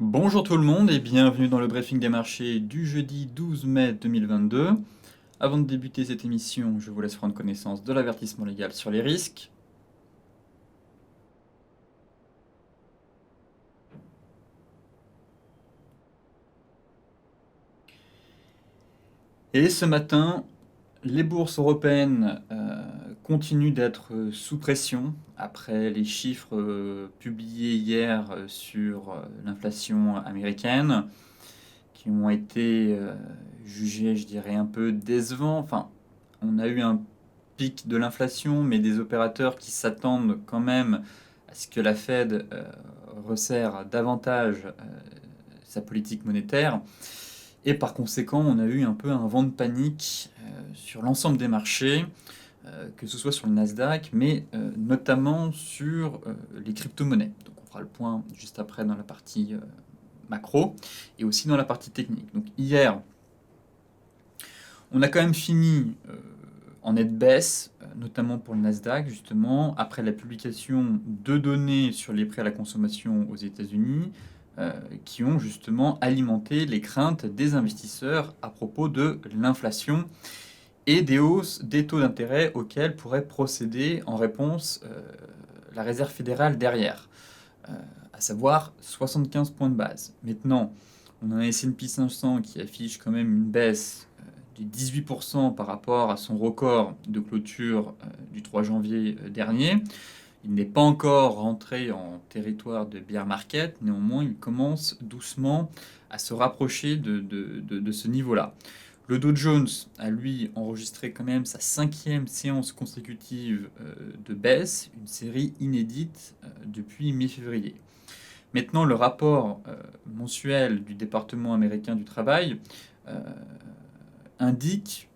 Bonjour tout le monde et bienvenue dans le briefing des marchés du jeudi 12 mai 2022. Avant de débuter cette émission, je vous laisse prendre connaissance de l'avertissement légal sur les risques. Et ce matin, les bourses européennes continuent d'être sous pression après les chiffres publiés hier sur l'inflation américaine, qui ont été jugés, je dirais, un peu décevants. Enfin, on a eu un pic de l'inflation, mais des opérateurs qui s'attendent quand même à ce que la Fed resserre davantage sa politique monétaire. Et par conséquent, on a eu un peu un vent de panique sur l'ensemble des marchés, que ce soit sur le Nasdaq, mais notamment sur les crypto-monnaies. Donc on fera le point juste après dans la partie macro et aussi dans la partie technique. Donc hier, on a quand même fini en nette baisse, notamment pour le Nasdaq, justement, après la publication de données sur les prix à la consommation aux États-Unis, qui ont justement alimenté les craintes des investisseurs à propos de l'inflation et des hausses des taux d'intérêt auxquels pourrait procéder en réponse la Réserve fédérale derrière, à savoir 75 points de base. Maintenant, on a un S&P 500 qui affiche quand même une baisse de 18% par rapport à son record de clôture du 3 janvier dernier. Il n'est pas encore rentré en territoire de bear market, néanmoins il commence doucement à se rapprocher de ce niveau-là. Le Dow Jones a lui enregistré quand même sa 5e séance consécutive de baisse, une série inédite depuis mi-février. Maintenant, le rapport mensuel du département américain du travail indique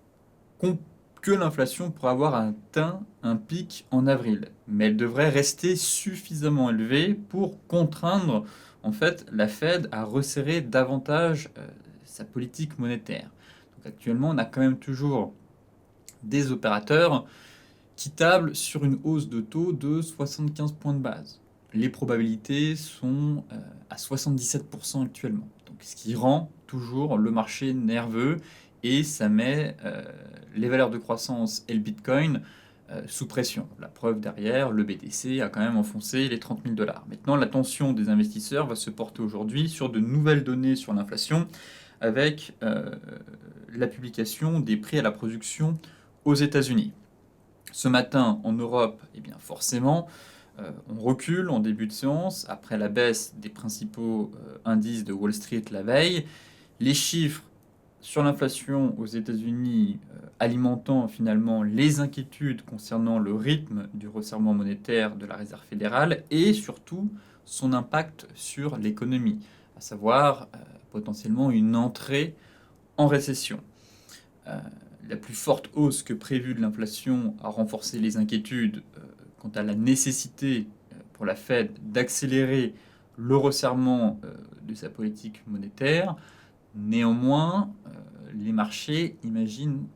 que l'inflation pourrait avoir atteint un pic en avril, mais elle devrait rester suffisamment élevée pour contraindre en fait la Fed à resserrer davantage sa politique monétaire. Donc actuellement, on a quand même toujours des opérateurs qui tablent sur une hausse de taux de 75 points de base. Les probabilités sont à 77% actuellement. Donc, ce qui rend toujours le marché nerveux et ça met les valeurs de croissance et le Bitcoin sous pression. La preuve derrière, le BTC a quand même enfoncé les 30 000 $. Maintenant, l'attention des investisseurs va se porter aujourd'hui sur de nouvelles données sur l'inflation avec la publication des prix à la production aux États-Unis. Ce matin, en Europe, eh bien forcément, on recule en début de séance après la baisse des principaux indices de Wall Street la veille. Les chiffres sur l'inflation aux États-Unis alimentant finalement les inquiétudes concernant le rythme du resserrement monétaire de la Réserve fédérale et surtout son impact sur l'économie, à savoir potentiellement une entrée en récession. La plus forte hausse que prévue de l'inflation a renforcé les inquiétudes quant à la nécessité pour la Fed d'accélérer le resserrement de sa politique monétaire. Néanmoins, les marchés imaginent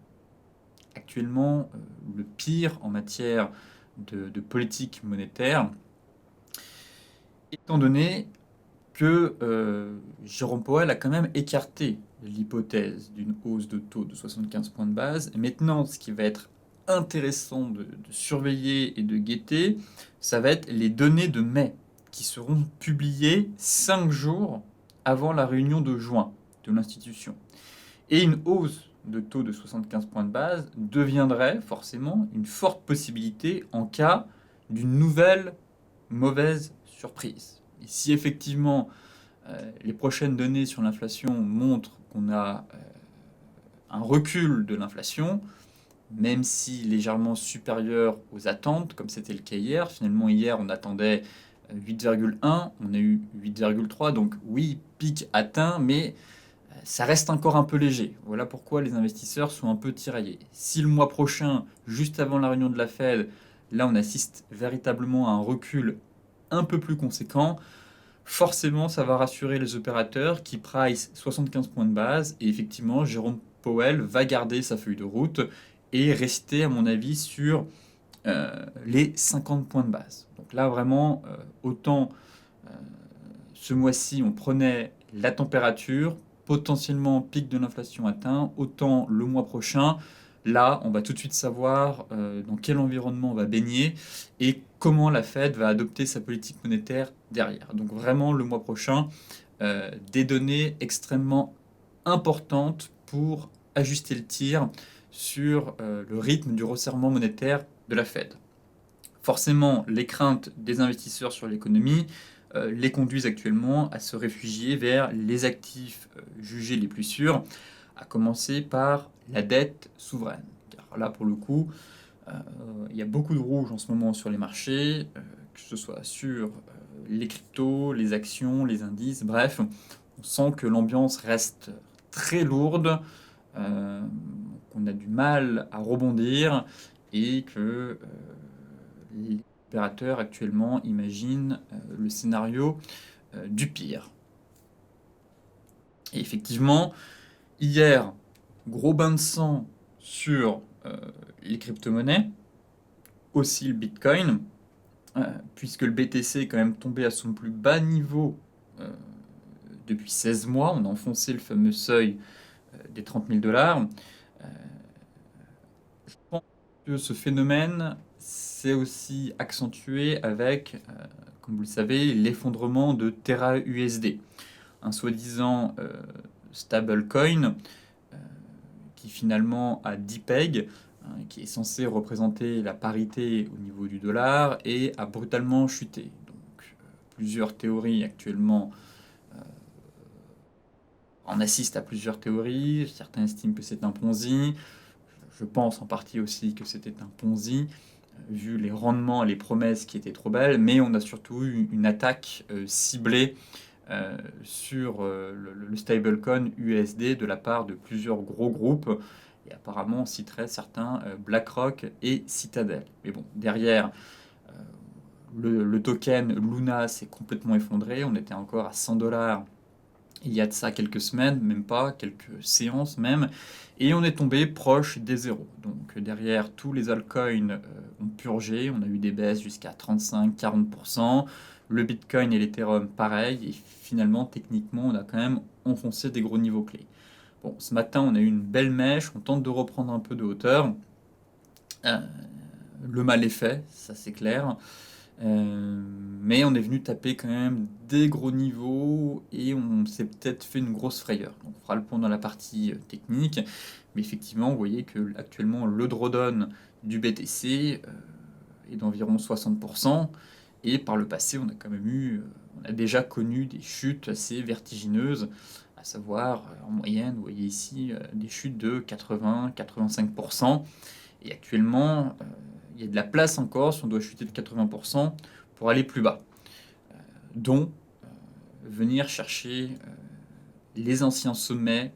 actuellement le pire en matière de politique monétaire, étant donné que Jérôme Powell a quand même écarté l'hypothèse d'une hausse de taux de 75 points de base. Et maintenant, ce qui va être intéressant de surveiller et de guetter, ça va être les données de mai qui seront publiées 5 jours avant la réunion de juin de l'institution. Et une hausse de taux de 75 points de base deviendrait forcément une forte possibilité en cas d'une nouvelle mauvaise surprise. Et si effectivement les prochaines données sur l'inflation montrent qu'on a un recul de l'inflation, même si légèrement supérieur aux attentes, comme c'était le cas hier. Finalement, hier, on attendait 8,1, on a eu 8,3, donc oui, pic atteint, mais ça reste encore un peu léger. Voilà pourquoi les investisseurs sont un peu tiraillés. Si le mois prochain, juste avant la réunion de la Fed, là on assiste véritablement à un recul un peu plus conséquent, forcément ça va rassurer les opérateurs qui price 75 points de base et effectivement Jérôme Powell va garder sa feuille de route et rester à mon avis sur les 50 points de base. Donc là vraiment autant ce mois-ci, on prenait la température, potentiellement pic de l'inflation atteint, autant le mois prochain, là, on va tout de suite savoir dans quel environnement on va baigner et comment la Fed va adopter sa politique monétaire derrière. Donc vraiment, le mois prochain, des données extrêmement importantes pour ajuster le tir sur le rythme du resserrement monétaire de la Fed. Forcément, les craintes des investisseurs sur l'économie les conduisent actuellement à se réfugier vers les actifs jugés les plus sûrs, à commencer par la dette souveraine. Car là, pour le coup, il y a beaucoup de rouge en ce moment sur les marchés, que ce soit sur les cryptos, les actions, les indices, bref, on sent que l'ambiance reste très lourde, qu'on a du mal à rebondir et que les opérateurs actuellement imaginent le scénario du pire. Et effectivement, hier, gros bain de sang sur les crypto-monnaies, aussi le Bitcoin, puisque le BTC est quand même tombé à son plus bas niveau depuis 16 mois. On a enfoncé le fameux seuil des 30 000 $. Je pense que ce phénomène s'est aussi accentué avec, comme vous le savez, l'effondrement de Terra USD, un soi-disant stablecoin qui finalement a 10 pegs, qui est censé représenter la parité au niveau du dollar et a brutalement chuté. Donc plusieurs théories actuellement, on assiste à plusieurs théories. Certains estiment que c'est un Ponzi. Je pense en partie aussi que c'était un Ponzi, vu les rendements et les promesses qui étaient trop belles, mais on a surtout eu une attaque ciblée sur le stablecoin USD de la part de plusieurs gros groupes. Et apparemment, on citerait certains BlackRock et Citadel. Mais bon, derrière, le token Luna s'est complètement effondré. On était encore à 100 $ il y a de ça quelques semaines, même pas, quelques séances même, et on est tombé proche des zéros. Donc derrière, tous les altcoins ont purgé, on a eu des baisses jusqu'à 35-40%, le Bitcoin et l'Ethereum pareil, et finalement, techniquement, on a quand même enfoncé des gros niveaux clés. Bon, ce matin, on a eu une belle mèche, on tente de reprendre un peu de hauteur. Le mal est fait, ça c'est clair. Mais on est venu taper quand même des gros niveaux et on s'est peut-être fait une grosse frayeur. Donc on fera le point dans la partie technique. Mais effectivement, vous voyez que actuellement le drawdown du BTC est d'environ 60%. Et par le passé, on a quand même on a déjà connu des chutes assez vertigineuses, à savoir en moyenne, vous voyez ici, des chutes de 80-85%. Et actuellement, il y a de la place encore, si on doit chuter de 80%, pour aller plus bas. Dont venir chercher les anciens sommets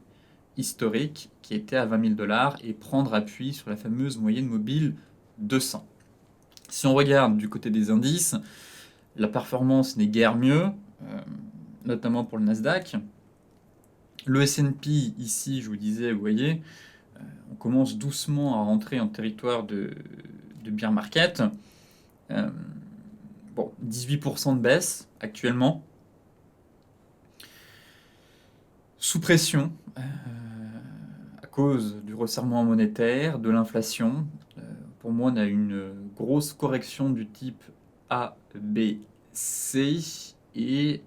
historiques qui étaient à 20 000 $ et prendre appui sur la fameuse moyenne mobile 200. Si on regarde du côté des indices, la performance n'est guère mieux, notamment pour le Nasdaq. Le S&P, ici, je vous disais, vous voyez, on commence doucement à rentrer en territoire de bear market. Bon, 18% de baisse actuellement. Sous pression, à cause du resserrement monétaire, de l'inflation. Pour moi, on a une grosse correction du type A, B, C, et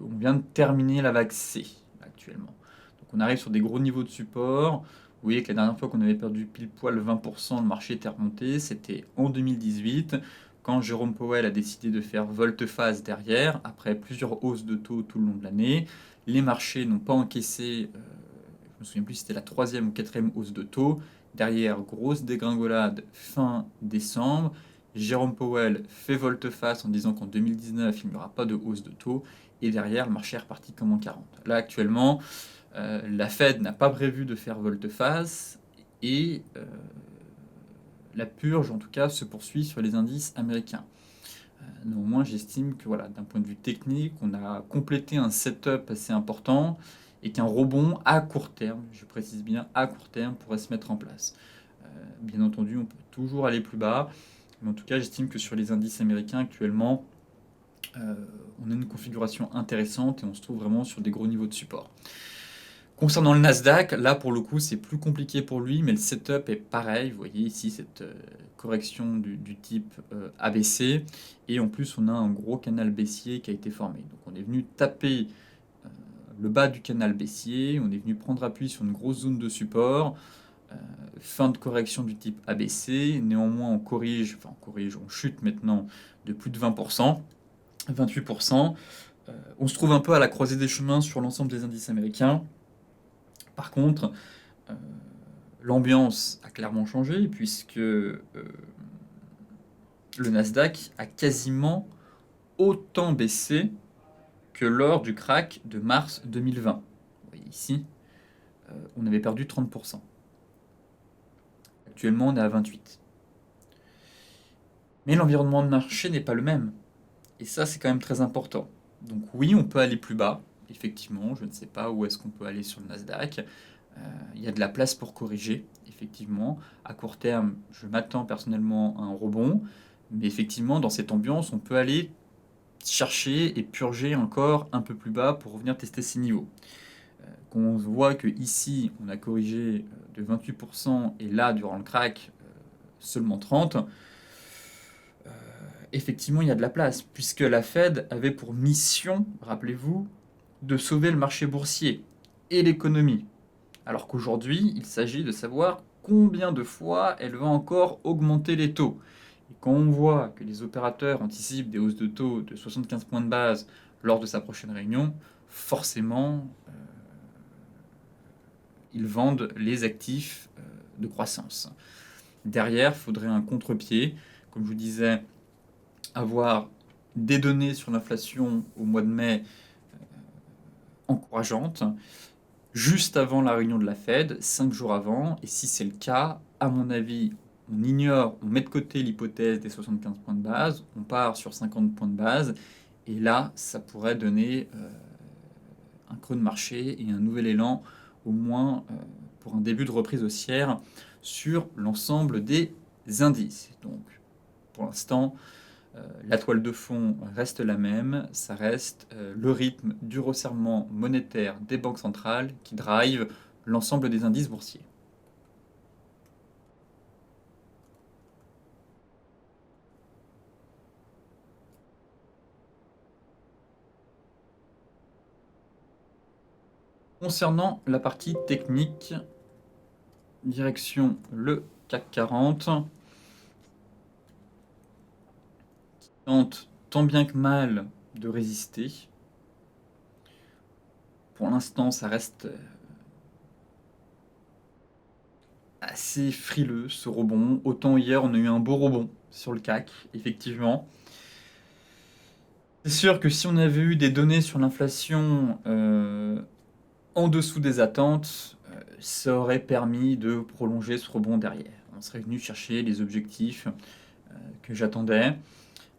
on vient de terminer la vague C actuellement. Donc on arrive sur des gros niveaux de support. Vous voyez que la dernière fois qu'on avait perdu pile poil 20%, le marché était remonté, c'était en 2018, quand Jérôme Powell a décidé de faire volte-face derrière, après plusieurs hausses de taux tout le long de l'année. Les marchés n'ont pas encaissé, je ne me souviens plus si c'était la troisième ou quatrième hausse de taux. Derrière, grosse dégringolade fin décembre. Jérôme Powell fait volte-face en disant qu'en 2019, il n'y aura pas de hausse de taux. Et derrière, le marché est reparti comme en 40. Là, actuellement, la Fed n'a pas prévu de faire volte-face et la purge, en tout cas, se poursuit sur les indices américains. Néanmoins, j'estime que voilà, d'un point de vue technique, on a complété un setup assez important et qu'un rebond à court terme, je précise bien à court terme, pourrait se mettre en place. Bien entendu, on peut toujours aller plus bas, mais en tout cas, j'estime que sur les indices américains actuellement, on a une configuration intéressante et on se trouve vraiment sur des gros niveaux de support. Concernant le Nasdaq, là pour le coup c'est plus compliqué pour lui, mais le setup est pareil. Vous voyez ici cette correction du type ABC, et en plus on a un gros canal baissier qui a été formé. Donc on est venu taper le bas du canal baissier, on est venu prendre appui sur une grosse zone de support, fin de correction du type ABC. Néanmoins on chute maintenant de plus de 20%, 28%. On se trouve un peu à la croisée des chemins sur l'ensemble des indices américains. Par contre, l'ambiance a clairement changé puisque le Nasdaq a quasiment autant baissé que lors du crack de mars 2020. Vous voyez ici, on avait perdu 30%. Actuellement, on est à 28%. Mais l'environnement de marché n'est pas le même. Et ça, c'est quand même très important. Donc oui, on peut aller plus bas. Effectivement, je ne sais pas où est-ce qu'on peut aller sur le Nasdaq. Il y a de la place pour corriger, effectivement. À court terme, je m'attends personnellement à un rebond. Mais effectivement, dans cette ambiance, on peut aller chercher et purger encore un peu plus bas pour revenir tester ces niveaux. Quand on voit que ici, on a corrigé de 28% et là, durant le crack, seulement 30%, effectivement, il y a de la place, puisque la Fed avait pour mission, rappelez-vous, de sauver le marché boursier et l'économie. Alors qu'aujourd'hui, il s'agit de savoir combien de fois elle va encore augmenter les taux. Et quand on voit que les opérateurs anticipent des hausses de taux de 75 points de base lors de sa prochaine réunion, forcément, ils vendent les actifs de croissance. Derrière, il faudrait un contre-pied. Comme je vous disais, avoir des données sur l'inflation au mois de mai encourageantes, juste avant la réunion de la Fed, 5 jours avant. Et si c'est le cas, à mon avis, on met de côté l'hypothèse des 75 points de base, on part sur 50 points de base, et là, ça pourrait donner un creux de marché et un nouvel élan, au moins pour un début de reprise haussière sur l'ensemble des indices. Donc, pour l'instant, la toile de fond reste la même, ça reste le rythme du resserrement monétaire des banques centrales qui drive l'ensemble des indices boursiers. Concernant la partie technique, direction le CAC 40, qui tente tant bien que mal de résister. Pour l'instant, ça reste assez frileux ce rebond. Autant hier, on a eu un beau rebond sur le CAC, effectivement. C'est sûr que si on avait eu des données sur l'inflation en dessous des attentes, ça aurait permis de prolonger ce rebond derrière. On serait venu chercher les objectifs que j'attendais.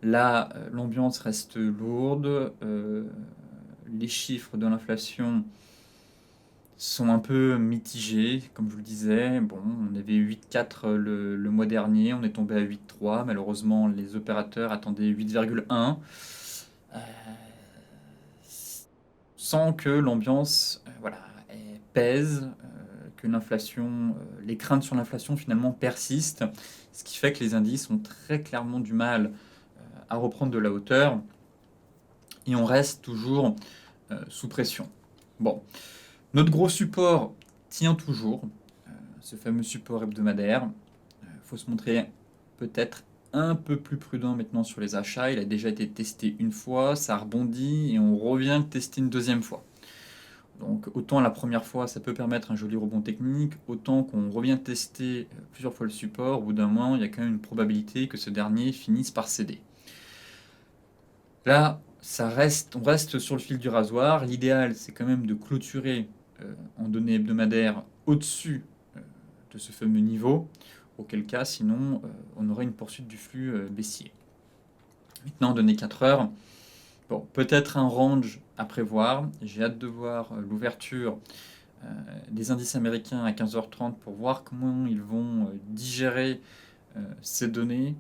Là, l'ambiance reste lourde. Les chiffres de l'inflation sont un peu mitigés, comme je vous le disais. Bon, on avait 8,4 le mois dernier, on est tombé à 8,3. Malheureusement, les opérateurs attendaient 8,1. Sans que l'ambiance pèse, que l'inflation, les craintes sur l'inflation finalement persistent, ce qui fait que les indices ont très clairement du mal à reprendre de la hauteur et on reste toujours sous pression. Bon, notre gros support tient toujours, ce fameux support hebdomadaire. Il faut se montrer peut-être un peu plus prudent maintenant sur les achats. Il a déjà été testé une fois, ça rebondit et on revient le tester une deuxième fois. Donc autant la première fois ça peut permettre un joli rebond technique, autant qu'on revient tester plusieurs fois le support, au bout d'un moment il y a quand même une probabilité que ce dernier finisse par céder. Là, on reste sur le fil du rasoir. L'idéal c'est quand même de clôturer en données hebdomadaires au-dessus de ce fameux niveau, auquel cas sinon on aurait une poursuite du flux baissier. Maintenant, données 4 heures, bon, peut-être un range à prévoir. J'ai hâte de voir l'ouverture des indices américains à 15h30 pour voir comment ils vont digérer ces données.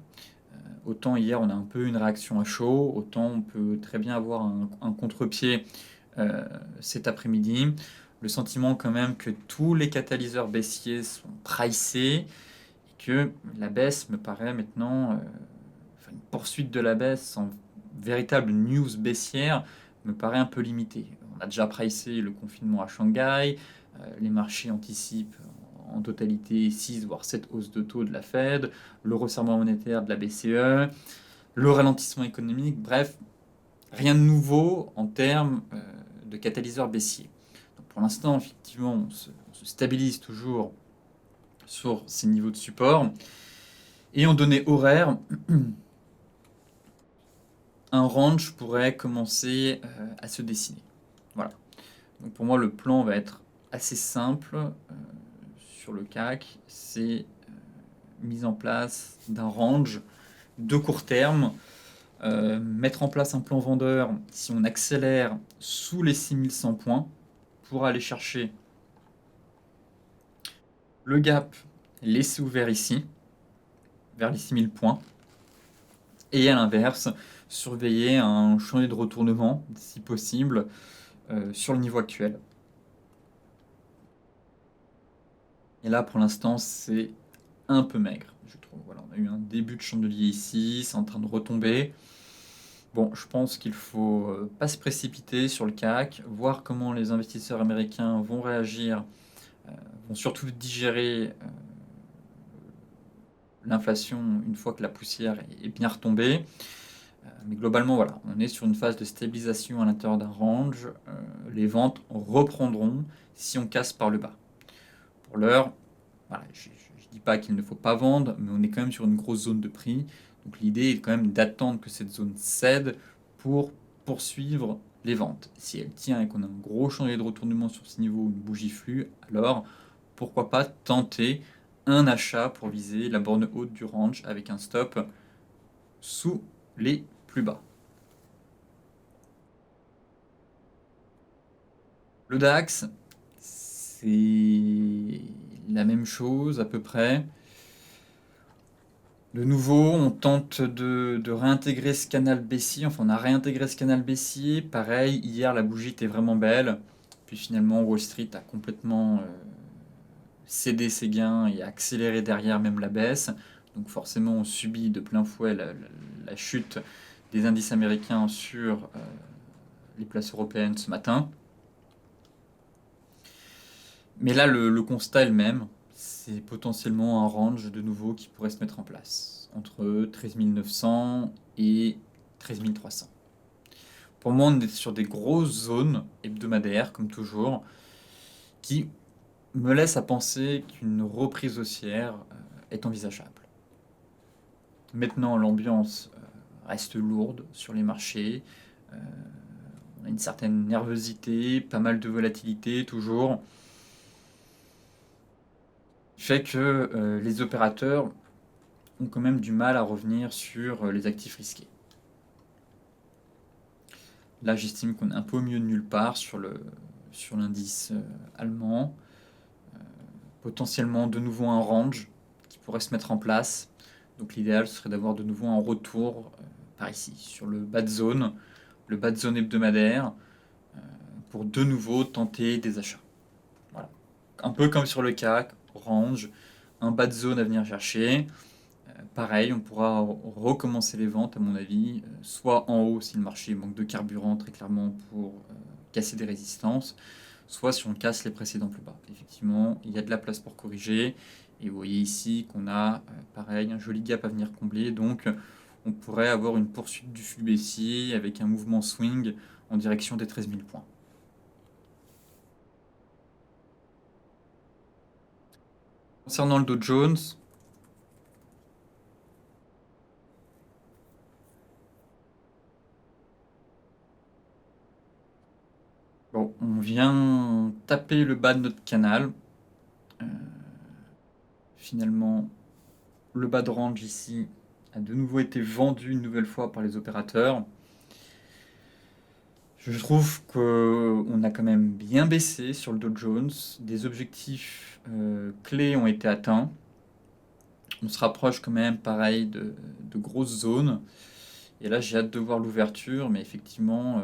Autant hier on a un peu une réaction à chaud, autant on peut très bien avoir un contre-pied cet après-midi. Le sentiment quand même que tous les catalyseurs baissiers sont pricés et que la baisse me paraît maintenant, enfin, une poursuite de la baisse sans véritable news baissière me paraît un peu limitée. On a déjà pricé le confinement à Shanghai, les marchés anticipent en totalité 6 voire 7 hausses de taux de la Fed, le resserrement monétaire de la BCE, le ralentissement économique, bref, rien de nouveau en termes de catalyseurs baissiers. Donc pour l'instant, effectivement, on se stabilise toujours sur ces niveaux de support. Et en données horaires, un range pourrait commencer à se dessiner. Voilà. Donc pour moi, le plan va être assez simple sur le CAC. C'est mise en place d'un range de court terme, mettre en place un plan vendeur si on accélère sous les 6100 points pour aller chercher le gap laissé ouvert ici, vers les 6000 points. Et à l'inverse, surveiller un chantier de retournement, si possible, sur le niveau actuel. Et là, pour l'instant, c'est un peu maigre, je trouve. Voilà, on a eu un début de chandelier ici, c'est en train de retomber. Bon, je pense qu'il faut pas se précipiter sur le CAC, voir comment les investisseurs américains vont réagir, vont surtout digérer l'inflation une fois que la poussière est bien retombée. Mais globalement, voilà, on est sur une phase de stabilisation à l'intérieur d'un range. Les ventes reprendront si on casse par le bas. Pour l'heure, voilà, je ne dis pas qu'il ne faut pas vendre, mais on est quand même sur une grosse zone de prix. Donc l'idée est quand même d'attendre que cette zone cède pour poursuivre les ventes. Si elle tient et qu'on a un gros chantier de retournement sur ce niveau, une bougie flux, alors pourquoi pas tenter un achat pour viser la borne haute du range avec un stop sous les plus bas. Le DAX, c'est la même chose à peu près. De nouveau, on tente de réintégrer ce canal baissier. Enfin, on a réintégré ce canal baissier. Pareil, hier, la bougie était vraiment belle. Puis finalement, Wall Street a complètement cédé ses gains et a accéléré derrière même la baisse. Donc forcément, on subit de plein fouet la chute des indices américains sur les places européennes ce matin. Mais là, le constat est le même. C'est potentiellement un range de nouveau qui pourrait se mettre en place entre 13 900 et 13 300. Pour moi, on est sur des grosses zones hebdomadaires, comme toujours, qui me laissent à penser qu'une reprise haussière est envisageable. Maintenant, l'ambiance reste lourde sur les marchés. On a une certaine nervosité, pas mal de volatilité toujours. Fait que les opérateurs ont quand même du mal à revenir sur les actifs risqués. Là, j'estime qu'on est un peu au milieu de nulle part sur l'indice allemand. Potentiellement de nouveau un range qui pourrait se mettre en place. Donc l'idéal serait d'avoir de nouveau un retour par ici, sur le bas de zone hebdomadaire, pour de nouveau tenter des achats. Voilà. Un peu comme sur le CAC, range, un bas de zone à venir chercher. Pareil, on pourra recommencer les ventes, à mon avis, soit en haut si le marché manque de carburant très clairement pour casser des résistances, soit si on casse les précédents plus bas. Effectivement, il y a de la place pour corriger. Et vous voyez ici qu'on a, pareil, un joli gap à venir combler. Donc, on pourrait avoir une poursuite du flux baissier avec un mouvement swing en direction des 13 000 points. Concernant le Dow Jones, bon, on vient taper le bas de notre canal. Finalement, le bas de range ici a de nouveau été vendu une nouvelle fois par les opérateurs. Je trouve qu'on a quand même bien baissé sur le Dow Jones. Des objectifs clés ont été atteints. On se rapproche quand même, pareil, de grosses zones. Et là, j'ai hâte de voir l'ouverture, mais effectivement,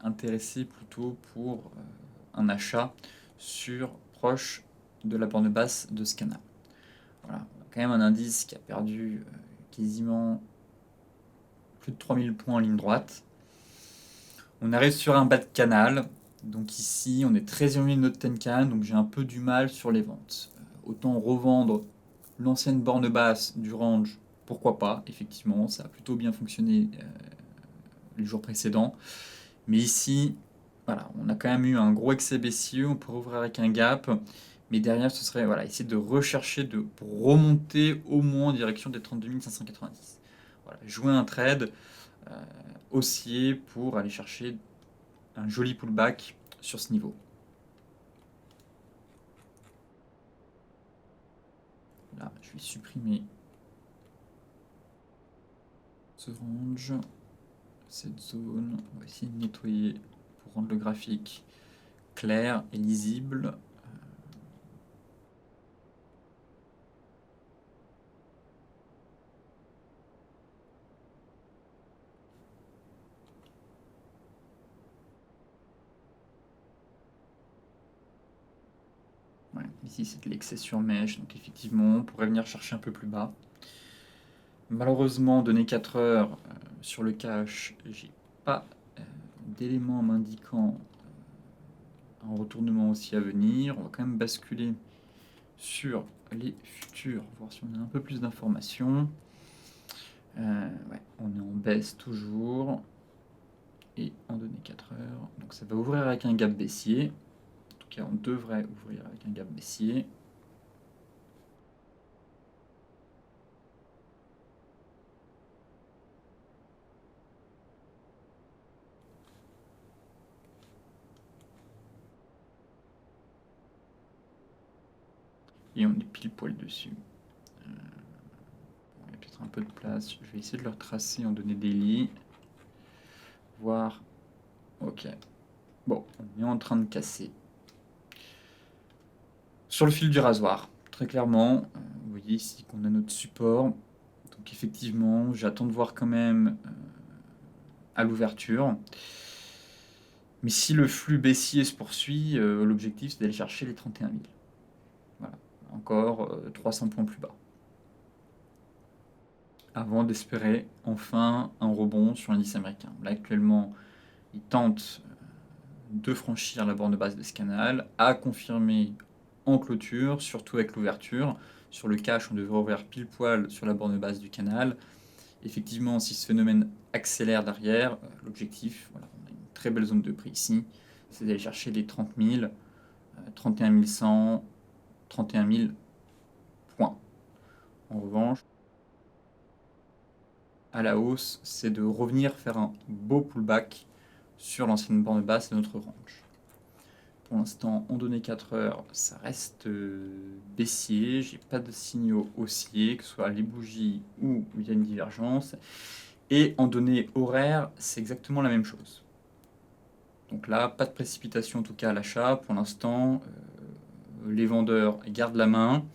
intéressé plutôt pour un achat sur proche de la borne basse de ce canal. Voilà, on a quand même un indice qui a perdu quasiment plus de 3000 points en ligne droite. On arrive sur un bas de canal, donc ici on est 13e ligne de Tenkan, donc j'ai un peu du mal sur les ventes. Autant revendre l'ancienne borne basse du range, pourquoi pas, effectivement, ça a plutôt bien fonctionné les jours précédents. Mais ici, voilà, on a quand même eu un gros excès baissier, on peut ouvrir avec un gap, mais derrière ce serait voilà, essayer de rechercher pour remonter au moins en direction des 32 590. Voilà, jouer un trade haussier pour aller chercher un joli pullback sur ce niveau. Là, je vais supprimer ce range, cette zone. On va essayer de nettoyer pour rendre le graphique clair et lisible. Ouais, ici, c'est de l'excès sur mèche, donc effectivement, on pourrait venir chercher un peu plus bas. Malheureusement, donné 4 heures sur le cash, j'ai pas d'éléments m'indiquant un retournement aussi à venir. On va quand même basculer sur les futurs, voir si on a un peu plus d'informations. Ouais, on est en baisse toujours. Et en donné 4 heures. Donc ça va ouvrir avec un gap baissier. En tout cas, on devrait ouvrir avec un gap baissier. Et on est pile poil dessus. Il y a peut-être un peu de place. Je vais essayer de le retracer en données daily. Voir. Ok. Bon, on est en train de casser. Sur le fil du rasoir, très clairement, vous voyez ici qu'on a notre support. Donc effectivement, j'attends de voir quand même à l'ouverture. Mais si le flux baissier se poursuit, l'objectif c'est d'aller chercher les 31 000. Voilà, encore 300 points plus bas. Avant d'espérer enfin un rebond sur l'indice américain. Là actuellement, il tente de franchir la borne basse de ce canal, à confirmer en clôture, surtout avec l'ouverture. Sur le cash, on devrait ouvrir pile poil sur la borne basse du canal. Effectivement, si ce phénomène accélère derrière, l'objectif, voilà, on a une très belle zone de prix ici, c'est d'aller chercher les 30 000, 31 100, 31 000 points. En revanche, à la hausse, c'est de revenir faire un beau pullback sur l'ancienne borne basse de notre range. Pour l'instant, en données 4 heures, ça reste baissier. J'ai pas de signaux haussiers, que ce soit les bougies ou il y a une divergence. Et en données horaires, c'est exactement la même chose. Donc là, pas de précipitation en tout cas à l'achat. Pour l'instant, les vendeurs gardent la main.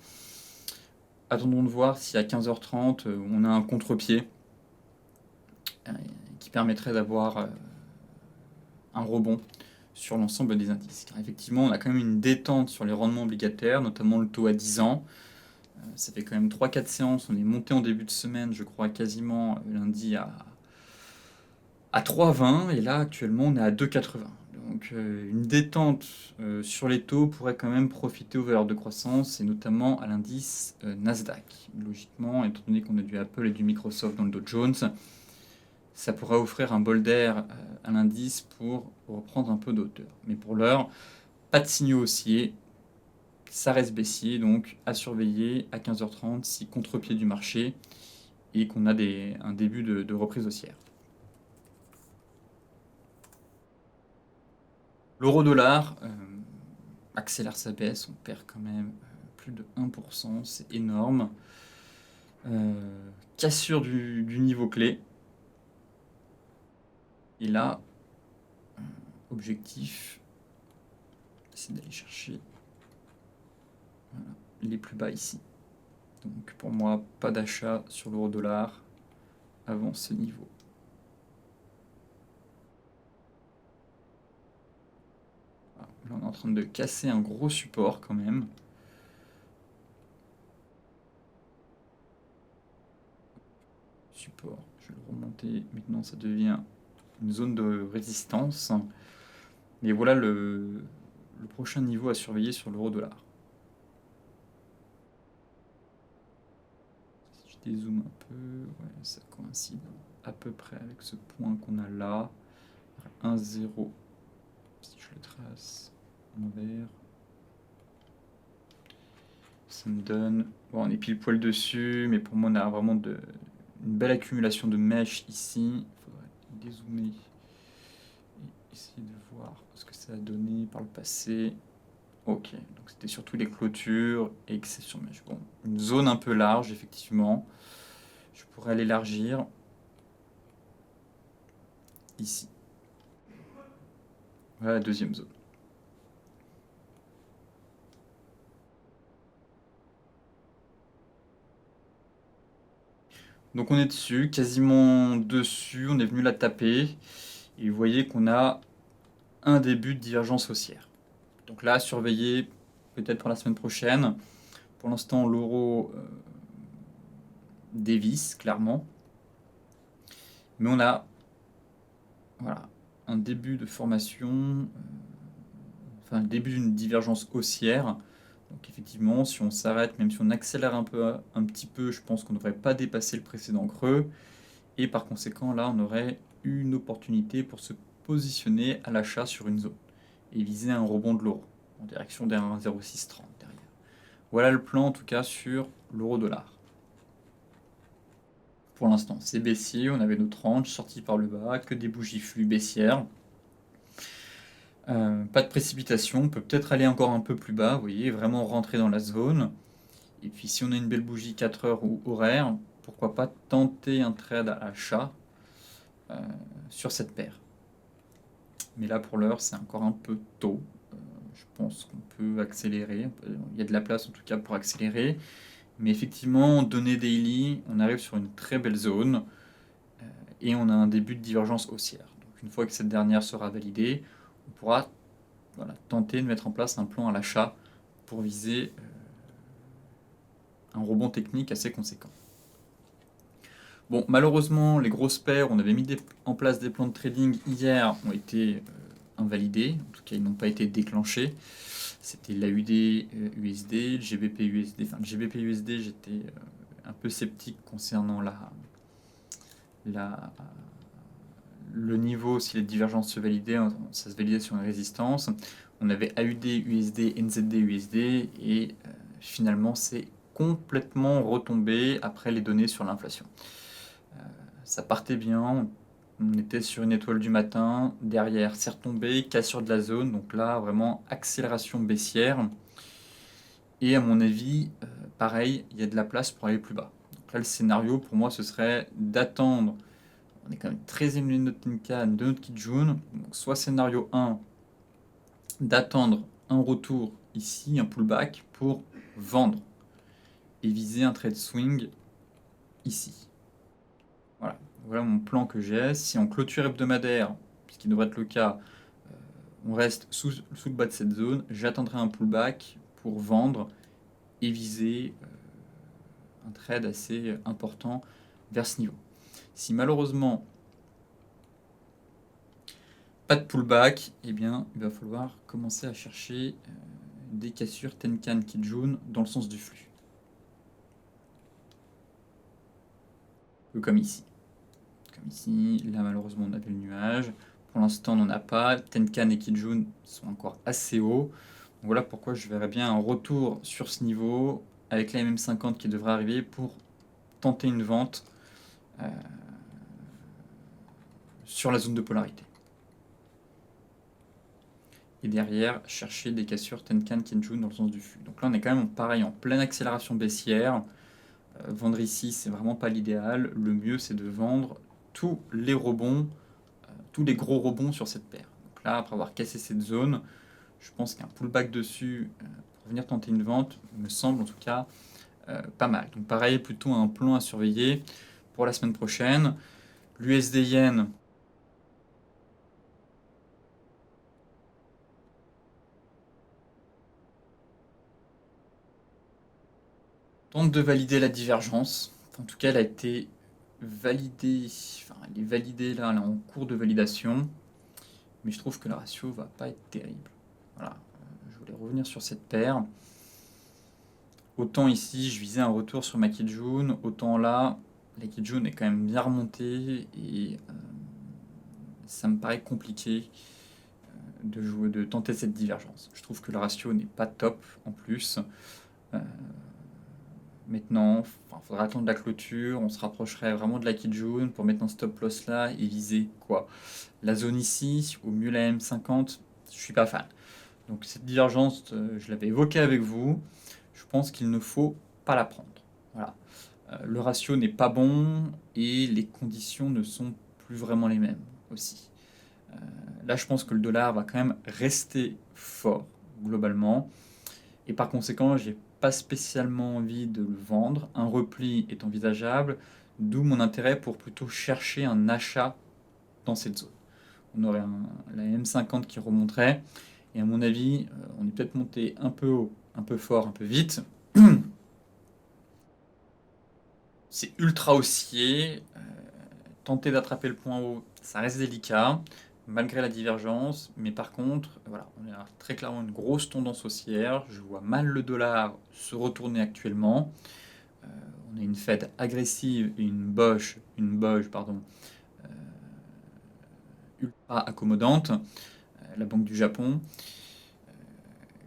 Attendons de voir si à 15h30, on a un contre-pied qui permettrait d'avoir un rebond sur l'ensemble des indices. Car effectivement, on a quand même une détente sur les rendements obligataires, notamment le taux à 10 ans. Ça fait quand même 3-4 séances. On est monté en début de semaine, je crois, quasiment lundi à 3,20. Et là, actuellement, on est à 2,80. Donc une détente sur les taux pourrait quand même profiter aux valeurs de croissance, et notamment à l'indice Nasdaq. Logiquement, étant donné qu'on a du Apple et du Microsoft dans le Dow Jones, ça pourrait offrir un bol d'air à l'indice pour reprendre un peu d'auteur. Mais pour l'heure, pas de signaux haussiers, ça reste baissier, donc à surveiller à 15h30 si contre-pied du marché et qu'on a un début de reprise haussière. L'euro-dollar accélère sa baisse, on perd quand même plus de 1%, c'est énorme. Cassure du niveau clé. Et là, objectif, c'est d'aller chercher les plus bas ici. Donc pour moi, pas d'achat sur l'euro-dollar avant ce niveau. Voilà. Là, on est en train de casser un gros support quand même. Support, je vais le remonter. Maintenant, ça devient une zone de résistance. Et voilà le prochain niveau à surveiller sur l'euro-dollar. Si je dézoome un peu, ouais, ça coïncide à peu près avec ce point qu'on a là. 1, 0. Si je le trace en vert, ça me donne... Bon, on est pile poil dessus, mais pour moi, on a vraiment une belle accumulation de mèches ici. Il faudrait dézoomer et essayer de voir ce que ça a donné par le passé. Ok, donc c'était surtout les clôtures et que c'est sur mèche. Bon, une zone un peu large, effectivement. Je pourrais l'élargir ici. Voilà la deuxième zone. Donc on est dessus, quasiment dessus, on est venu la taper. Et vous voyez qu'on a un début de divergence haussière. Donc là, surveillez peut-être pour la semaine prochaine. Pour l'instant, l'euro dévisse, clairement. Mais on a voilà, un début de formation, enfin le début d'une divergence haussière. Donc effectivement, si on s'arrête, même si on accélère un petit peu, je pense qu'on ne devrait pas dépasser le précédent creux. Et par conséquent, là, on aurait une opportunité pour se positionner à l'achat sur une zone et viser un rebond de l'euro en direction des 1,0630 derrière. Voilà le plan en tout cas sur l'euro-dollar. Pour l'instant, c'est baissier, on avait nos tranches sorties par le bas, que des bougies flux baissières. Pas de précipitation, on peut peut-être aller encore un peu plus bas, vous voyez, vraiment rentrer dans la zone. Et puis si on a une belle bougie 4 heures ou horaire, pourquoi pas tenter un trade à l'achat sur cette paire. Mais là pour l'heure c'est encore un peu tôt. Je pense qu'on peut accélérer, il y a de la place en tout cas pour accélérer. Mais effectivement, donné daily, on arrive sur une très belle zone et on a un début de divergence haussière. Donc une fois que cette dernière sera validée, on pourra tenter de mettre en place un plan à l'achat pour viser un rebond technique assez conséquent. Bon, malheureusement, les grosses paires, on avait mis en place des plans de trading hier, ont été invalidés, en tout cas ils n'ont pas été déclenchés. C'était l'AUD USD, le GBP USD. Enfin, le GBP USD, j'étais un peu sceptique concernant le niveau, si les divergences se validaient, ça se validait sur une résistance. On avait AUD USD, NZD USD, et finalement c'est complètement retombé après les données sur l'inflation. Ça partait bien, on était sur une étoile du matin, derrière c'est retombé, cassure de la zone, donc là vraiment accélération baissière. Et à mon avis, pareil, il y a de la place pour aller plus bas. Donc là le scénario pour moi ce serait d'attendre, on est quand même très éloigné de notre Tenkan, de notre Kijun, donc soit scénario 1, d'attendre un retour ici, un pullback pour vendre et viser un trade swing ici. Voilà mon plan que j'ai. Si en clôture hebdomadaire, ce qui devrait être le cas, on reste sous le bas de cette zone, j'attendrai un pullback pour vendre et viser un trade assez important vers ce niveau. Si malheureusement pas de pullback, eh bien il va falloir commencer à chercher des cassures Tenkan Kijun dans le sens du flux. Comme ici. Comme ici, là malheureusement on avait le nuage. Pour l'instant on n'en a pas. Tenkan et Kijun sont encore assez hauts. Donc voilà pourquoi je verrais bien un retour sur ce niveau avec la MM50 qui devrait arriver pour tenter une vente sur la zone de polarité. Et derrière, chercher des cassures Tenkan Kijun dans le sens du flux. Donc là on est quand même pareil en pleine accélération baissière. Vendre ici c'est vraiment pas l'idéal. Le mieux c'est de vendre tous les rebonds, tous les gros rebonds sur cette paire. Donc là, après avoir cassé cette zone, je pense qu'un pullback dessus pour venir tenter une vente me semble en tout cas pas mal. Donc pareil, plutôt un plan à surveiller pour la semaine prochaine. L'USD Yen, tente de valider la divergence. En tout cas, elle a été validée, enfin, elle est validée là, elle est en cours de validation, mais je trouve que le ratio va pas être terrible. Voilà, je voulais revenir sur cette paire. Autant ici, je visais un retour sur ma Kijun, autant là, la Kijun est quand même bien remontée et ça me paraît compliqué de tenter cette divergence. Je trouve que le ratio n'est pas top en plus. Euh, Maintenant, il faudra attendre la clôture, on se rapprocherait vraiment de la Kijun pour mettre un stop loss là et viser quoi? La zone ici, ou mieux la M50, je suis pas fan. Donc cette divergence, je l'avais évoquée avec vous, je pense qu'il ne faut pas la prendre. Voilà. Le ratio n'est pas bon et les conditions ne sont plus vraiment les mêmes aussi. Là, je pense que le dollar va quand même rester fort globalement. Et par conséquent, j'ai pas spécialement envie de le vendre. Un repli est envisageable, d'où mon intérêt pour plutôt chercher un achat dans cette zone. On aurait la M50 qui remonterait. Et à mon avis, on est peut-être monté un peu haut, un peu fort, un peu vite. C'est ultra haussier. Tenter d'attraper le point haut, ça reste délicat, malgré la divergence. Mais par contre, voilà, on a très clairement une grosse tendance haussière. Je vois mal le dollar se retourner actuellement. On a une Fed agressive et une Bosch, pardon, ultra accommodante, la Banque du Japon.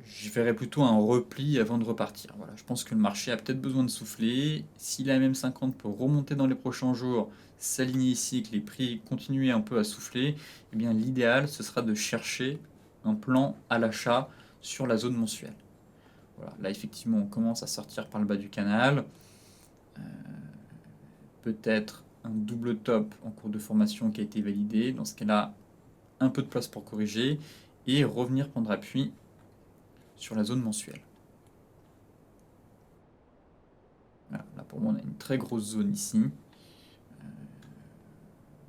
Je verrais plutôt un repli avant de repartir. Voilà, je pense que le marché a peut-être besoin de souffler. Si la MM50 peut remonter dans les prochains jours, s'aligner ici, que les prix continuent un peu à souffler, eh bien l'idéal ce sera de chercher un plan à l'achat sur la zone mensuelle. Voilà, là effectivement on commence à sortir par le bas du canal. Peut-être un double top en cours de formation qui a été validé. Dans ce cas-là, un peu de place pour corriger et revenir prendre appui sur la zone mensuelle. Voilà, là pour moi on a une très grosse zone ici.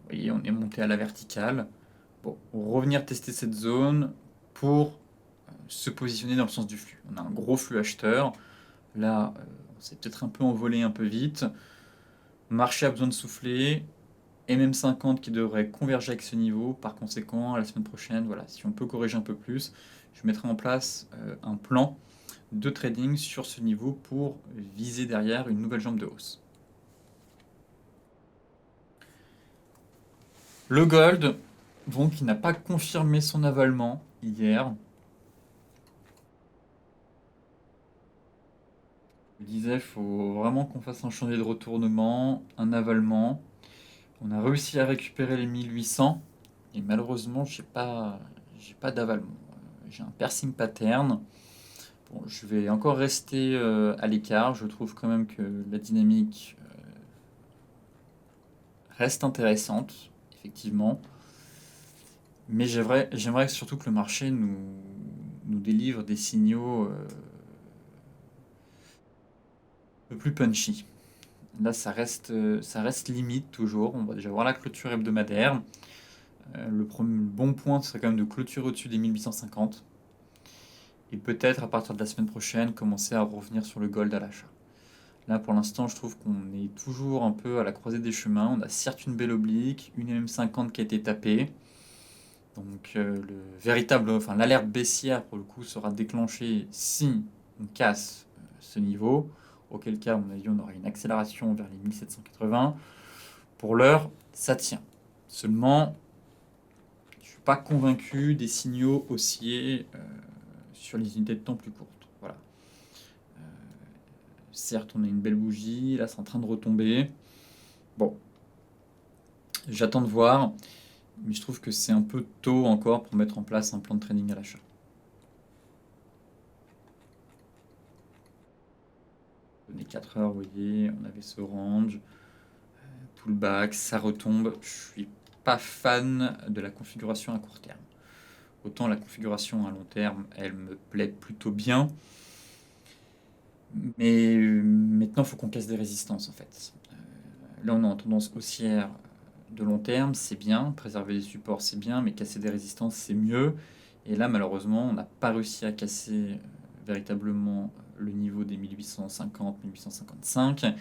Vous voyez, on est monté à la verticale. Bon, revenir tester cette zone pour se positionner dans le sens du flux. On a un gros flux acheteur. Là, on s'est peut-être un peu envolé un peu vite. Marché a besoin de souffler. MM50 qui devrait converger avec ce niveau. Par conséquent, la semaine prochaine, voilà, si on peut corriger un peu plus, je mettrai en place un plan de trading sur ce niveau pour viser derrière une nouvelle jambe de hausse. Le gold, donc, qui n'a pas confirmé son avalement hier. Je disais, il faut vraiment qu'on fasse un chantier de retournement, un avalement. On a réussi à récupérer les 1800 et malheureusement, j'ai pas d'avalement. J'ai un piercing pattern. Bon, je vais encore rester à l'écart. Je trouve quand même que la dynamique reste intéressante, effectivement. Mais j'aimerais surtout que le marché nous délivre des signaux un peu plus punchy. Là, ça reste limite toujours. On va déjà voir la clôture hebdomadaire. Le premier bon point, ce serait quand même de clôturer au-dessus des 1850. Et peut-être à partir de la semaine prochaine, commencer à revenir sur le gold à l'achat. Là, pour l'instant, je trouve qu'on est toujours un peu à la croisée des chemins. On a certes une belle oblique, une M50 qui a été tapée. Donc, l'alerte baissière, pour le coup, sera déclenchée si on casse ce niveau. Auquel cas, à mon avis, on aura une accélération vers les 1780. Pour l'heure, ça tient. Seulement, je ne suis pas convaincu des signaux haussiers sur les unités de temps plus courtes. Voilà. Certes, on a une belle bougie, là c'est en train de retomber. Bon, j'attends de voir, mais je trouve que c'est un peu tôt encore pour mettre en place un plan de trading à l'achat. Les 4 heures, vous voyez, on avait ce range, pullback, ça retombe. Je suis pas fan de la configuration à court terme. Autant la configuration à long terme, elle me plaît plutôt bien. Mais maintenant, il faut qu'on casse des résistances en fait. Là, on est en tendance haussière de long terme, c'est bien. Préserver les supports, c'est bien, mais casser des résistances, c'est mieux. Et là, malheureusement, on n'a pas réussi à casser véritablement le niveau des 1850, 1855.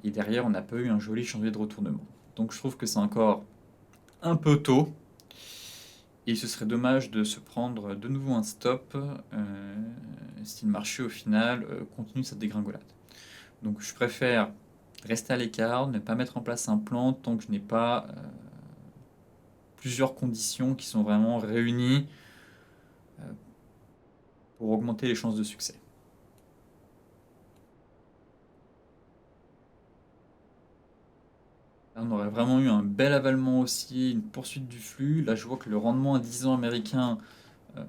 Et derrière, on n'a pas eu un joli changement de retournement. Donc je trouve que c'est encore un peu tôt. Et ce serait dommage de se prendre de nouveau un stop si le marché au final continue sa dégringolade. Donc je préfère rester à l'écart, ne pas mettre en place un plan tant que je n'ai pas plusieurs conditions qui sont vraiment réunies euh, pour augmenter les chances de succès. Là, on aurait vraiment eu un bel avalement haussier, une poursuite du flux. Là, je vois que le rendement à 10 ans américain euh,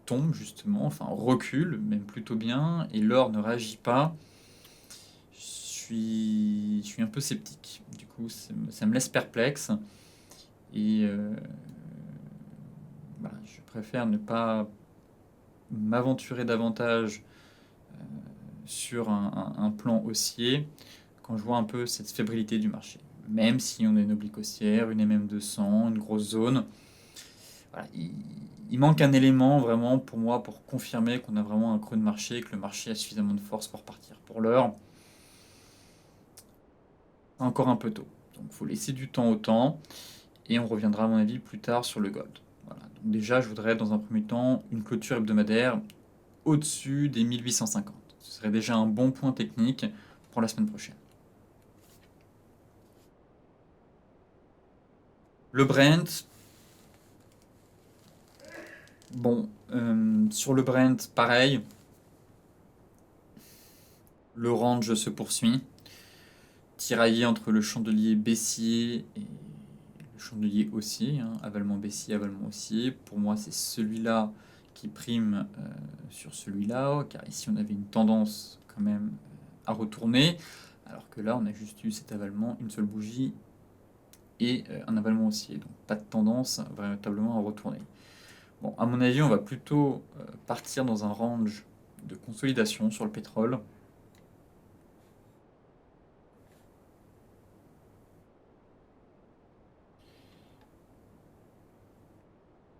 tombe justement, enfin recule, même plutôt bien, et l'or ne réagit pas. Je suis un peu sceptique. Du coup, ça me laisse perplexe. Et voilà, je préfère ne pas m'aventurer davantage sur un plan haussier quand je vois un peu cette fébrilité du marché. Même si on a une oblique haussière, une MM200, une grosse zone, voilà, il manque un élément vraiment pour moi pour confirmer qu'on a vraiment un creux de marché et que le marché a suffisamment de force pour partir. Pour l'heure, c'est encore un peu tôt. Donc il faut laisser du temps au temps et on reviendra à mon avis plus tard sur le gold. Voilà. Donc déjà, je voudrais dans un premier temps une clôture hebdomadaire au-dessus des 1850. Ce serait déjà un bon point technique pour la semaine prochaine. Le Brent, bon, sur le Brent, pareil, le range se poursuit, tiraillé entre le chandelier baissier et le chandelier haussier, hein, avalement baissier, avalement haussier. Pour moi, c'est celui-là qui prime sur celui-là, car ici on avait une tendance quand même à retourner, alors que là on a juste eu cet avalement, une seule bougie et un avalement haussier, donc pas de tendance véritablement à retourner. Bon, à mon avis, on va plutôt partir dans un range de consolidation sur le pétrole.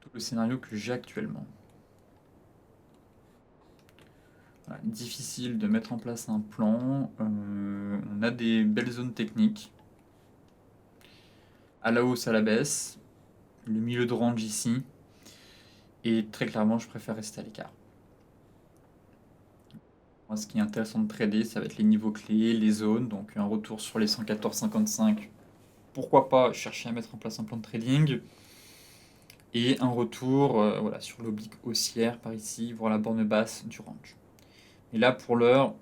Tout le scénario que j'ai actuellement. Voilà, difficile de mettre en place un plan. On a des belles zones techniques. À la hausse, à la baisse. Le milieu de range ici. Et très clairement, je préfère rester à l'écart. Moi, ce qui est intéressant de trader, ça va être les niveaux clés, les zones. Donc un retour sur les 114,55. Pourquoi pas chercher à mettre en place un plan de trading. Et un retour voilà, sur l'oblique haussière par ici, voir la borne basse du range. Et là, pour l'heure,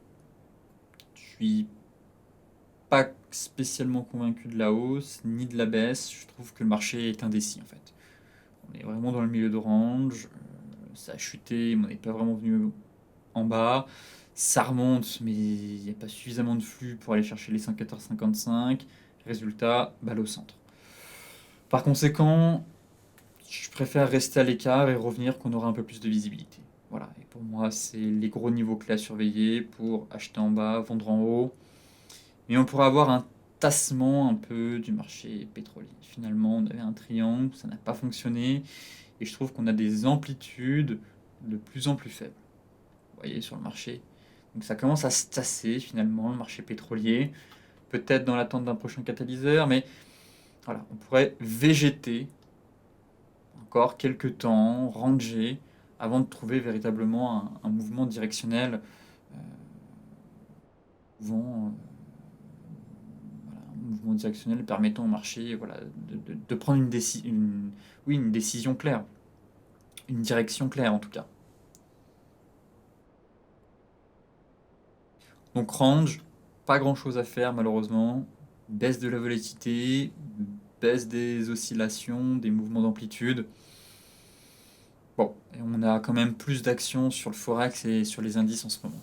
je suis pas spécialement convaincu de la hausse ni de la baisse. Je trouve que le marché est indécis en fait. On est vraiment dans le milieu de range. Ça a chuté, mais on n'est pas vraiment venu en bas. Ça remonte, mais il n'y a pas suffisamment de flux pour aller chercher les 114,55. Résultat, balle au centre. Par conséquent, je préfère rester à l'écart et revenir quand on aura un peu plus de visibilité. Voilà, et pour moi, c'est les gros niveaux clés à surveiller pour acheter en bas, vendre en haut. Mais on pourrait avoir un tassement un peu du marché pétrolier. Finalement, on avait un triangle, ça n'a pas fonctionné, et je trouve qu'on a des amplitudes de plus en plus faibles. Vous voyez, sur le marché. Donc ça commence à se tasser finalement, le marché pétrolier. Peut-être dans l'attente d'un prochain catalyseur, mais voilà, on pourrait végéter encore quelques temps, ranger, avant de trouver véritablement un mouvement directionnel euh, pouvant, voilà, un mouvement directionnel permettant au marché voilà, de prendre oui, une décision claire, une direction claire en tout cas. Donc range, pas grand chose à faire malheureusement. Baisse de la volatilité, baisse des oscillations, des mouvements d'amplitude. Bon, et on a quand même plus d'actions sur le forex et sur les indices en ce moment.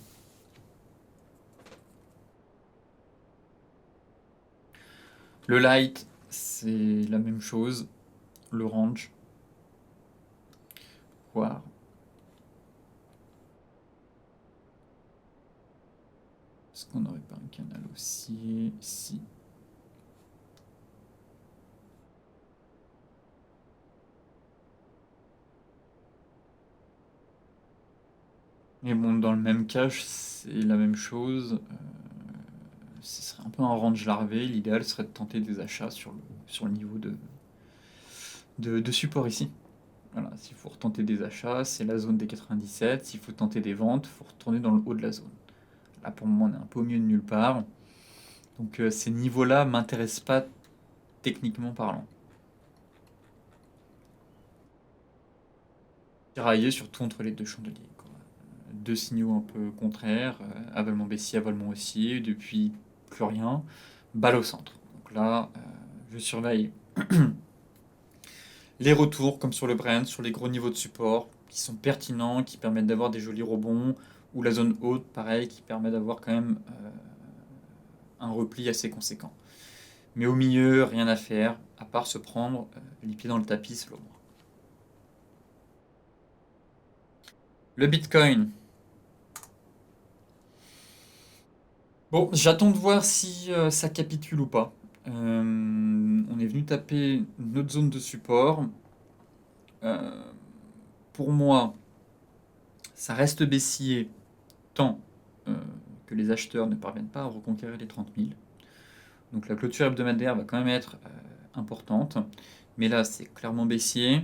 Le light, c'est la même chose. Le range, voir. Est-ce qu'on n'aurait pas un canal haussier? Si. Mais bon, dans le même cas, c'est la même chose. Ce serait un peu un range larvé. L'idéal serait de tenter des achats sur le niveau de support ici. Voilà, s'il faut retenter des achats, c'est la zone des 97. S'il faut tenter des ventes, il faut retourner dans le haut de la zone. Là, pour le moment, on est un peu au milieu de nulle part. Donc ces niveaux-là m'intéressent pas techniquement parlant. Tiraillé surtout entre les deux chandeliers, quoi. Deux signaux un peu contraires, avalement baissier, avalement haussier, depuis plus rien, balle au centre. Donc là, je surveille les retours, comme sur le Brent, sur les gros niveaux de support, qui sont pertinents, qui permettent d'avoir des jolis rebonds, ou la zone haute, pareil, qui permet d'avoir quand même un repli assez conséquent. Mais au milieu, rien à faire, à part se prendre les pieds dans le tapis selon moi. Le Bitcoin. Bon, j'attends de voir si ça capitule ou pas. On est venu taper notre zone de support. Euh, pour moi, ça reste baissier tant euh, que les acheteurs ne parviennent pas à reconquérir les 30 000. Donc la clôture hebdomadaire va quand même être importante. Mais là, c'est clairement baissier.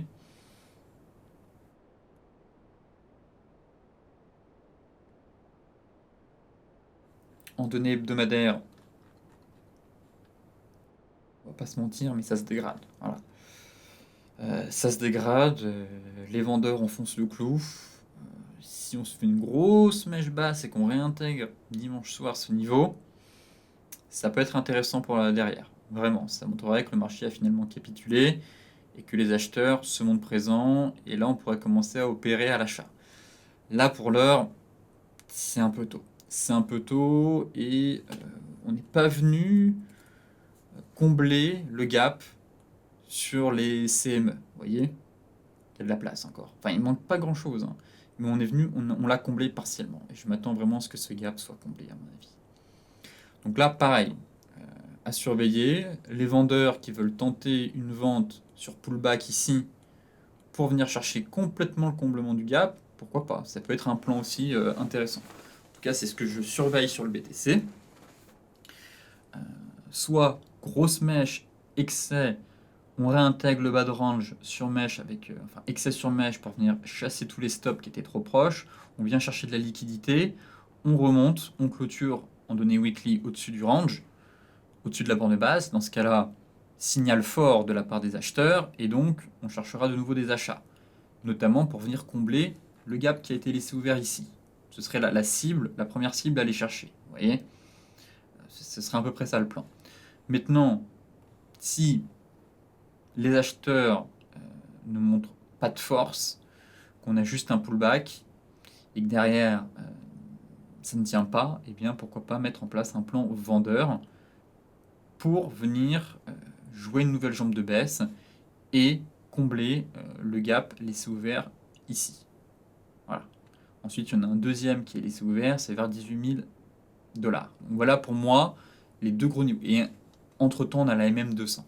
En données hebdomadaires, on va pas se mentir, mais ça se dégrade. Voilà. Ça se dégrade, les vendeurs enfoncent le clou. Si on se fait une grosse mèche basse et qu'on réintègre dimanche soir ce niveau, ça peut être intéressant pour derrière. Vraiment, ça montrerait que le marché a finalement capitulé et que les acheteurs se montrent présents. Et là, on pourrait commencer à opérer à l'achat. Là, pour l'heure, c'est un peu tôt. C'est un peu tôt et on n'est pas venu combler le gap sur les CME. Vous voyez, il y a de la place encore. Enfin, il manque pas grand-chose, hein. Mais on est venu, on l'a comblé partiellement. Et je m'attends vraiment à ce que ce gap soit comblé, à mon avis. Donc là, pareil, à surveiller. Les vendeurs qui veulent tenter une vente sur pullback ici pour venir chercher complètement le comblement du gap, pourquoi pas? Ça peut être un plan aussi intéressant. En tout cas, c'est ce que je surveille sur le BTC. Soit grosse mèche, excès, on réintègre le bas de range sur mèche avec enfin excès sur mèche pour venir chasser tous les stops qui étaient trop proches. On vient chercher de la liquidité, on remonte, on clôture en données weekly au-dessus du range, au-dessus de la borne basse. Dans ce cas-là, signal fort de la part des acheteurs et donc on cherchera de nouveau des achats, notamment pour venir combler le gap qui a été laissé ouvert ici. Ce serait la cible, la première cible à aller chercher. Vous voyez, ce serait à peu près ça le plan. Maintenant, si les acheteurs ne montrent pas de force, qu'on a juste un pullback et que derrière ça ne tient pas, et bien pourquoi pas mettre en place un plan vendeur pour venir jouer une nouvelle jambe de baisse et combler le gap laissé ouvert ici. Voilà. Ensuite, il y en a un deuxième qui est laissé ouvert, c'est vers 18 000 $. Donc voilà pour moi les deux gros niveaux. Et entre-temps, on a la MM200.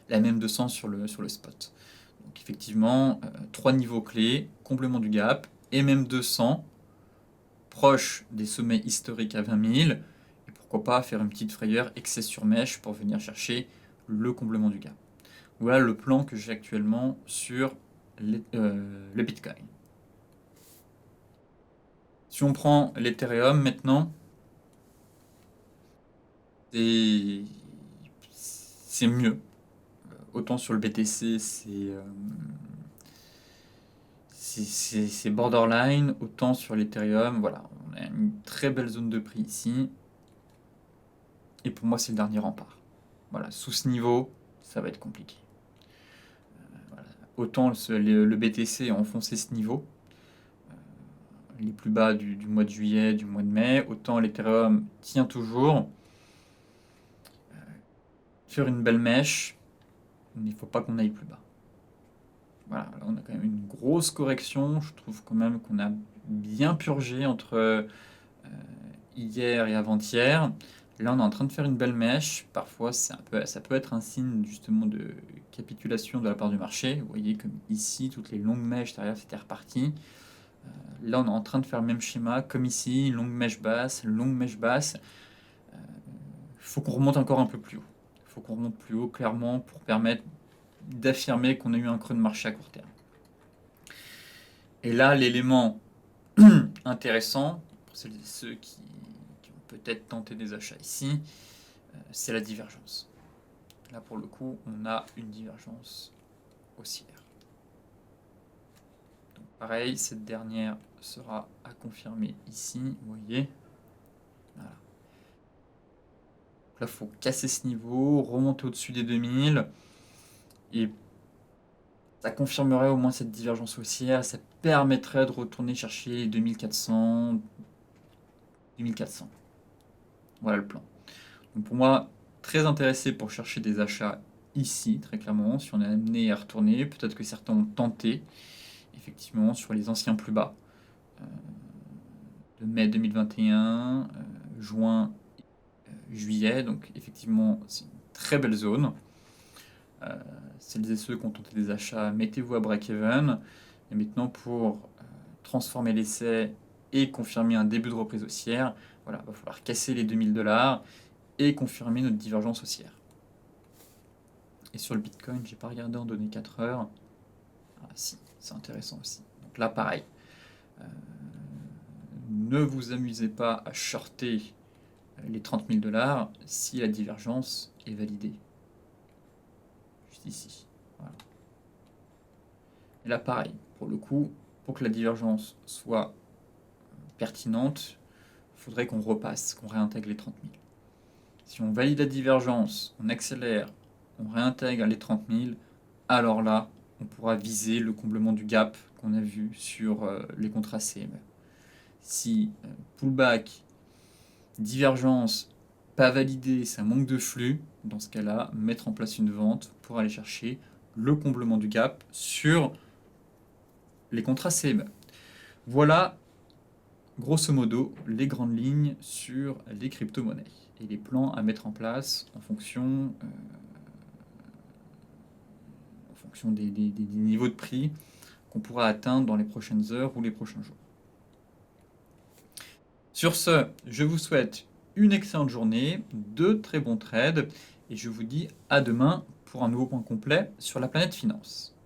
La MM200 sur le spot. Donc effectivement, trois niveaux clés, comblement du gap, MM200, proche des sommets historiques à 20 000, et pourquoi pas faire une petite frayeur excès sur mèche pour venir chercher le comblement du gap. Voilà le plan que j'ai actuellement sur le Bitcoin. Si on prend l'Ethereum maintenant, c'est mieux. Autant sur le BTC, c'est borderline, autant sur l'Ethereum, voilà, on a une très belle zone de prix ici. Et pour moi, c'est le dernier rempart. Voilà, sous ce niveau, ça va être compliqué. Voilà. Autant le BTC a enfoncé ce niveau, les plus bas du mois de juillet, du mois de mai, autant l'Ethereum tient toujours. Faire une belle mèche, il ne faut pas qu'on aille plus bas. Voilà, là on a quand même une grosse correction. Je trouve quand même qu'on a bien purgé entre hier et avant-hier. Là, on est en train de faire une belle mèche. Parfois, ça peut être un signe justement de capitulation de la part du marché. Vous voyez, comme ici, toutes les longues mèches derrière, c'était reparti. Là, on est en train de faire le même schéma, comme ici, une longue mèche basse, longue mèche basse. Il faut qu'on remonte encore un peu plus haut. Il faut qu'on remonte plus haut, clairement, pour permettre d'affirmer qu'on a eu un creux de marché à court terme. Et là, l'élément intéressant, pour celles et ceux qui ont peut-être tenté des achats ici, c'est la divergence. Là, pour le coup, on a une divergence haussière. Donc, pareil, cette dernière sera à confirmer ici, vous voyez. Voilà. Donc là, il faut casser ce niveau, remonter au-dessus des 2000, et ça confirmerait au moins cette divergence haussière, ça permettrait de retourner chercher les 2400, 2400. Voilà le plan. Donc pour moi, très intéressé pour chercher des achats ici, très clairement, si on est amené à retourner. Peut-être que certains ont tenté, effectivement, sur les anciens plus bas, de mai 2021, juin, juillet. Donc effectivement, c'est une très belle zone. Celles et ceux qui ont tenté des achats, mettez-vous à break-even. Et maintenant, pour transformer l'essai et confirmer un début de reprise haussière, voilà, il va falloir casser les 2000$ et confirmer notre divergence haussière. Et sur le Bitcoin, j'ai pas regardé en données 4 heures. Ah si, c'est intéressant aussi. Donc là, pareil. Ne vous amusez pas à shorter les 30 000$ si la divergence est validée. Juste ici. Voilà. Et là, pareil. Pour le coup, pour que la divergence soit pertinente, il faudrait qu'on repasse, qu'on réintègre les 30 000. Si on valide la divergence, on accélère, on réintègre les 30 000, alors là, on pourra viser le comblement du gap qu'on a vu sur les contrats CME. Si pullback, divergence, pas validé, ça manque de flux, dans ce cas-là, mettre en place une vente pour aller chercher le comblement du gap sur les contrats CME. Voilà, grosso modo, les grandes lignes sur les crypto-monnaies et les plans à mettre en place en fonction des niveaux de prix qu'on pourra atteindre dans les prochaines heures ou les prochains jours. Sur ce, je vous souhaite une excellente journée, de très bons trades, et je vous dis à demain pour un nouveau point complet sur la planète finance.